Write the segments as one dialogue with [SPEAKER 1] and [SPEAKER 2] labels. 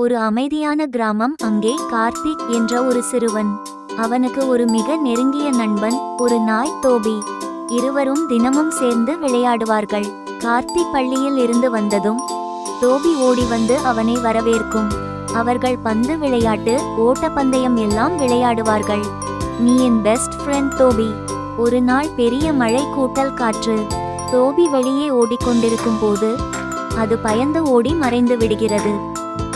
[SPEAKER 1] ஒரு அமைதியான கிராமம். அங்கே கார்த்திக் என்ற ஒரு சிறுவன். அவனுக்கு ஒரு மிக நெருங்கிய நண்பன், ஒரு நாய் டோபி. இருவரும் தினமும் சேர்ந்து விளையாடுவார்கள். கார்த்திக் பள்ளியில் இருந்து வந்ததும் டோபி ஓடி வந்து அவனை வரவேற்கும். அவர்கள் பந்து விளையாட்டு, ஓட்டப்பந்தயம் எல்லாம் விளையாடுவார்கள். நீ என் பெஸ்ட் ஃப்ரெண்ட் டோபி. ஒரு நாள் பெரிய மழை, கூட்டல் காற்று. டோபி வெளியே ஓடிக்கொண்டிருக்கும் போது அது பயந்து ஓடி மறைந்து விடுகிறது.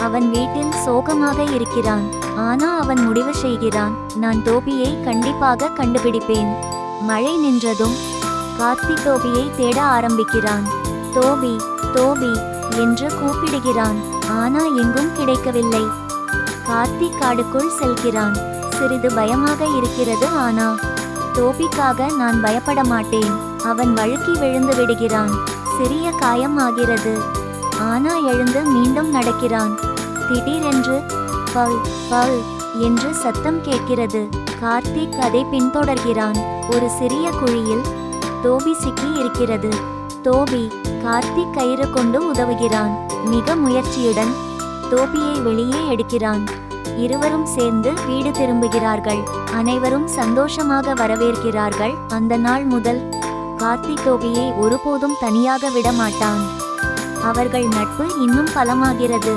[SPEAKER 1] அவன் வீட்டில் சோகமாக இருக்கிறான். ஆனா அவன் முடிவு செய்கிறான், நான் டோபியை கண்டிப்பாக கண்டுபிடிப்பேன். மழை நின்றதும் கார்த்திக் டோபியை தேட ஆரம்பிக்கிறான். டோபி டோபி என்று கூப்பிடுகிறான். ஆனா எங்கும் கிடைக்கவில்லை. கார்த்திக் காடுக்குள் செல்கிறான். சிறிது பயமாக இருக்கிறது. ஆனா டோபிக்காக நான் பயப்பட மாட்டேன். அவன் வழுக்கி விழுந்து விடுகிறான். சிறிய காயம் ஆகிறது. ஆனா எழுந்து மீண்டும் நடக்கிறான். திடீரென்று பல் பல் என்று சத்தம் கேட்கிறது. கார்த்திக் அதை பின்தொடர்கிறான். ஒரு சிறிய குழியில் டோபி சிக்கி இருக்கிறது. டோபி கார்த்திக் கயிறு கொண்டு உதவுகிறான். மிக முயற்சியுடன் டோபியை வெளியே எடுக்கிறான். இருவரும் சேர்ந்து வீடு திரும்புகிறார்கள். அனைவரும் சந்தோஷமாக வரவேற்கிறார்கள். அந்த நாள் முதல் கார்த்திக் டோபியை ஒருபோதும் தனியாக விட மாட்டான். அவர்கள் நட்பு இன்னும் பலமாகிறது.